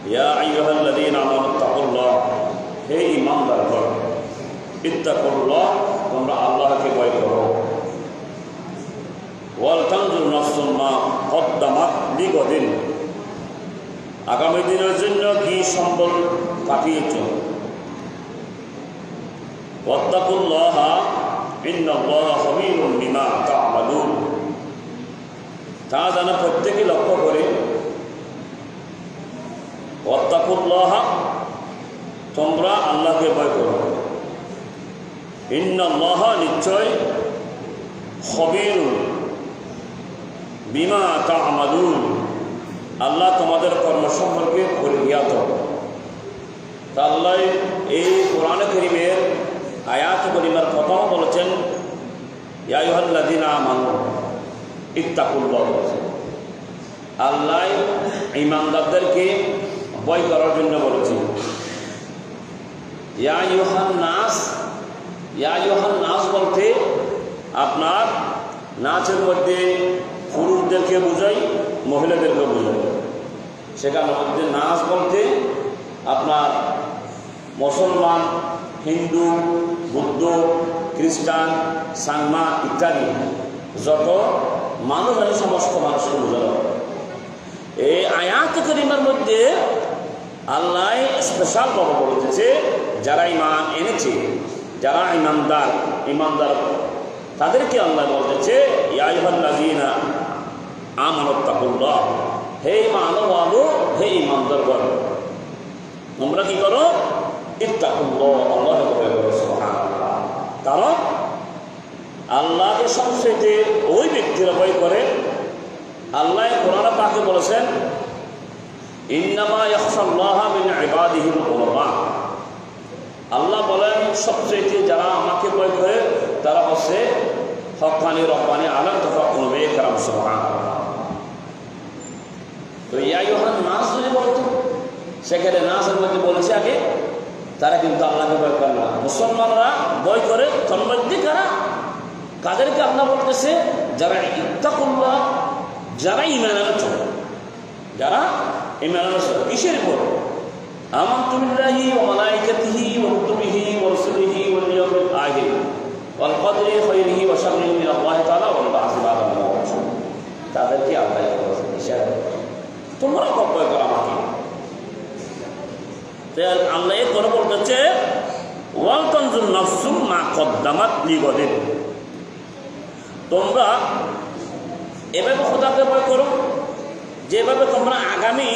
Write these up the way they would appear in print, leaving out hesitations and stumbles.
ইয়া আইয়ুহাল্লাযীনা আমানু তাকুল্লাহ, হে ঈমানদারগণ, ইত্তাকুল্লাহ, তোমরা আল্লাহকে ভয় করো। ওয়াল তানজুর নাফসুম মা কদ্দামাত লিগাদিন, আগামী দিনের জন্য কি সম্বল পাঠিয়েছ। ওয়াত্তাকুল্লাহা ইন্নাল্লাহা খাবীরুম বিমা তা'মালুন, তা যেন প্রত্যেকে লক্ষ্য করে। ওয়াত্তাকুল্লাহা, তোমরা আল্লাহকে ভয় করো। ইন্নাল্লাহা, নিশ্চয়, খাবীরুম বিমা তা'মালুন, আল্লাহ তোমাদের কর্ম সম্পর্কে পরিজ্ঞাত। তা আল্লাহ এই কোরআন কারীমের আয়াত কারীমার প্রথম বলেছেন ইয়া আইয়ুহাল্লাযীনা আমানু ইত্তাকুল্লাহ। আল্লাহ ঈমানদারদেরকে ভয় করার জন্য বলেছেন। ইয়া আইয়ুহান নাস, ইয়া আইয়ুহান নাস বলতে আপনার নাচের মধ্যে পুরুষদেরকে বোঝাই, মহিলাদেরকে বোঝাই। সেখানে মধ্যে নাচ বলতে আপনার মুসলমান, হিন্দু, বৌদ্ধ, খ্রিস্টান, সাংমা ইত্যাদি যত মানুষ আছে সমস্ত মানুষকে বোঝানো। এই আয়াত কারীমার মধ্যে আল্লাহ স্পেশাল ভাবে বলতেছে যারা ঈমান এনেছে, যারা ঈমানদার তাদেরকে আল্লাহ বলতেছে ইয়া আইয়ুহাল্লাযীনা আমানু তাকুল্লাহ, হে ঈমানওয়ালো, হে ঈমানদারগণ, তোমরা কি করো? ইত্তাকুল্লাহ, আল্লাহকে ভয় করো। সুবহানাল্লাহ। কারণ আল্লাহকে সবচেয়ে ওই ব্যক্তিরা ভয় করে। আল্লাহ কোরআন পাকে বলেছেন ইন্নামা ইয়াখশাল্লাহা মিন ইবাদিহিল উলামা, আল্লাহ বলেন সবচেয়ে যারা আমাকে ভয় করে তারা হচ্ছে হক্কানি রব্বানি আলেম তথা উলামায়ে কেরাম। সুবহানাল্লাহ। তো ইয়া আইয়ুহান নাস যদি বলতো, সেখানে নাসের মধ্যে বলেছে আগে তারা কিন্তু আল্লাহকে ভয় করে না। মুসলমানরা ভয় করে তন্মধ্যে কারা? কাদেরকে আল্লাহ বলতেছে? যারা ইত্তাকুল্লাহ, যারা ঈমান এনেছে, যারা ঈমান এনেছে। কিসের উপর? আমানতু বিল্লাহি ওয়া মালাইকাতিহি ওয়া কুতুবিহি ওয়া রুসুলিহি ওয়াল ইয়াউমিল আখির ওয়াল কদরি খায়রিহি ওয়া শাররিহি মিনাল্লাহি তাআলা ওয়াল বা'থি বা'দাল মাউত। তাদেরকে আল্লাহ বলেছে ইশারা, তোমরা ভয় করো আমাকে। আল্লাহ করে বলতেছে ওয়াল তানজুর নাফসুম মা কদ্দামাত লিগাদিন, তোমরা এভাবে খোদাকে ভয় করো যেভাবে তোমরা আগামী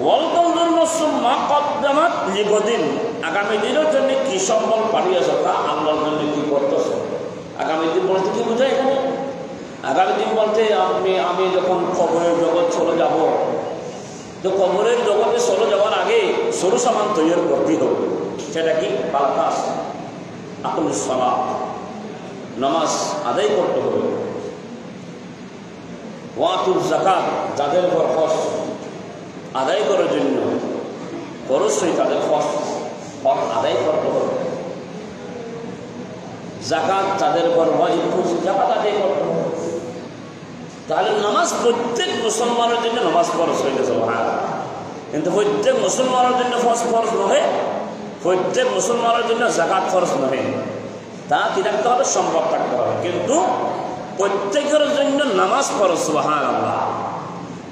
ওয়াল তানজুর নাফসুম মা কদ্দামাত লিগাদিন, আগামী দিনের জন্য কি সম্বল পাঠিয়েছ তা আল্লাহর জন্য কি করতেছ। আগামী দিন বলতে কি বোঝায় এখানে? আগামী দিন বলতে আমি যখন কবরের জগৎ চলে যাব, তো কবরের জগতে চলে যাওয়ার আগে সরু সামান তৈরি করতে হবে। সেটা কি? কাজ, আকুমুস সালাত, নামাজ আদায় করতে হবে। ওয়াতুজ যাকাত, যাদের উপর হজ আদায় করার জন্য অবশ্যই তাদের হজ আদায় করতে হবে। যাকাত যাদের উপর যাকাত আদায় করতে হবে। তাহলে নামাজ প্রত্যেক মুসলমানের জন্য নামাজ ফরজ হয়ে গেছে। কিন্তু প্রত্যেক মুসলমানের জন্য ফরজ নহে, প্রত্যেক মুসলমানের জন্য যাকাত ফরজ নহে। তা কি থাকতে হবে? সম্ভব থাকতে হবে। কিন্তু প্রত্যেকের জন্য নামাজ ফরজ। সুবহানাল্লাহ।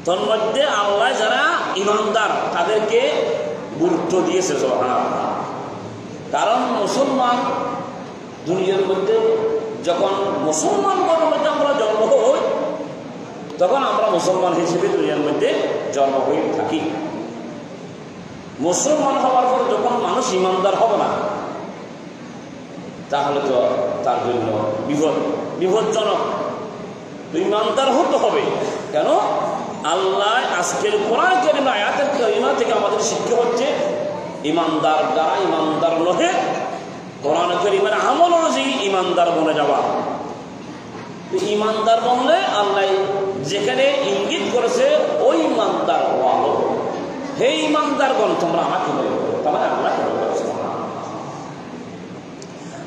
তন্মধ্যে আল্লাহ যারা ঈমানদার তাদেরকে গুরুত্ব দিয়েছে। সুবহানাল্লাহ। কারণ মুসলমান দুনিয়ার মধ্যে যখন মুসলমান মধ্যে আমরা জন্ম হই, তখন আমরা মুসলমান হিসেবে দুনিয়ার মধ্যে জন্ম হয়ে থাকি। মুসলমান হওয়ার পর যখন মানুষ ঈমানদার হবে না, তাহলে তো তার জন্য বিপজ্জনক। ঈমানদার হতে হবে। কেন? আল্লাহ আজকের কোরআন কারীম আয়াতের কারিমা থেকে আমাদের শিক্ষা হচ্ছে ঈমানদার যারা ঈমানদার নহে, কোরআন কারীমের আমল অনুযায়ী ঈমানদার বনে যাওয়া। ঈমানদার বললে আল্লাহ যেখানে ইঙ্গিত করেছে ওই ঈমানদার হওয়া হলো। হে ঈমানদারগণ, তোমরা আমাকে ভয় করো, তোমরা আল্লাহকে ভয় করো।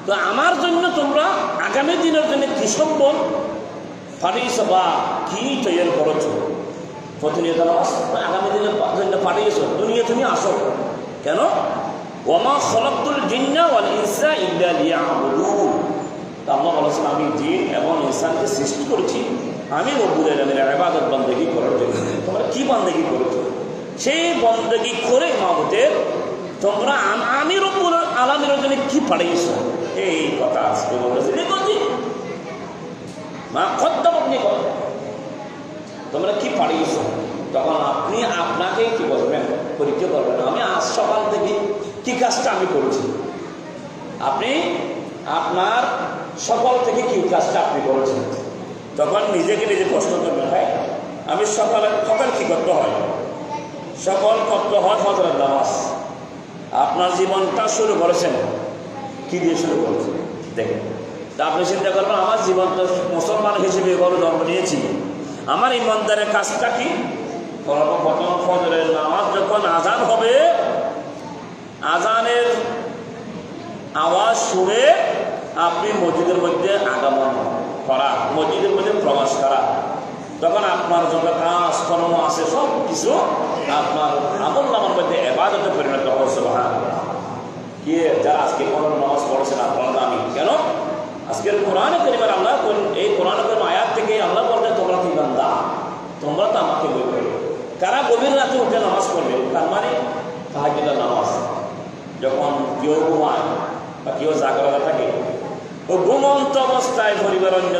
তো আমার জন্য তোমরা আগামী দিনের জন্য কি সম্বল পাঠিয়েছ বা কি তৈরি করেছ? প্রতিনিয়ত আগামী দিনের জন্য পাঠিয়েছ, দুনিয়া তুমি আসো কেন? ওয়ামা খলাকতুল জিন্না ওয়াল ইনসা ইল্লা লিয়াবুদুন। আল্লাহ বলেছেন আমি জিন এবং ইনসানকে সৃষ্টি করেছি আমি রব্বুল আলামিনের ইবাদত বন্দেগী করার জন্য। তোমরা কি বন্দেগী করেছো? সেই বন্দেগী করে মাবুদের তোমরা আমি রব্বুল আলামিনের জন্য কি পাঠিয়েছো? এই কথা আজকে বলেছে মা কদ্দাম আপনি কর, তোমরা কি পাঠিয়েছো? তখন আপনি আপনাকে কি বলবেন, পরীক্ষা করবেন আমি আজ সকাল থেকে কি কাজটা আমি করেছি। আপনি আপনার সকাল থেকে কি কাজটা আপনি করেছেন, তখন নিজেকে নিজে প্রশ্ন করবেন, ভাই আমি সকাল কি করতে হয়? সকাল করতে হয় ফজরের নামাজ। আপনার জীবনটা শুরু করেছেন কি দিয়ে শুরু করেছেন দেখেন। তা আপনি চিন্তা করবেন আমার জীবনটা মুসলমান হিসেবে এভাবে জন্ম নিয়েছি, আমার ইমানদারের কাজটা কি? সর্বপ্রথম ফজরের নামাজ যখন আজান হবে, আজানের আওয়াজ শুনে আপনি মসজিদের মধ্যে আগমন করা, মসজিদের মধ্যে প্রবেশ করা, তখন আপনার যত কাজ কর্ম আছে সব কিছু আপনার আমল নামার মধ্যে ইবাদতে পরিণত হবে। সুবহানাল্লাহ। কি যারা আজকে কোনো নামাজ পড়েছেন আপনারা আমি কেন? আজকের কোরআনে কারীমের আল্লাহ এই কোরআনে কারীম আয়াত থেকে আল্লাহ বলতে তোমরা কি বান্দা, তোমরা তো আমাকে বই করো। কারা গভীর রাতে উঠে নামাজ পড়বে? তার মানে তাহাজ্জুদের নামাজ। যখন কেউ ঘুমায় বা কেউ জাগ্রত থাকে, ও ঘুমন্ত অবস্থায় পরিবার অন্য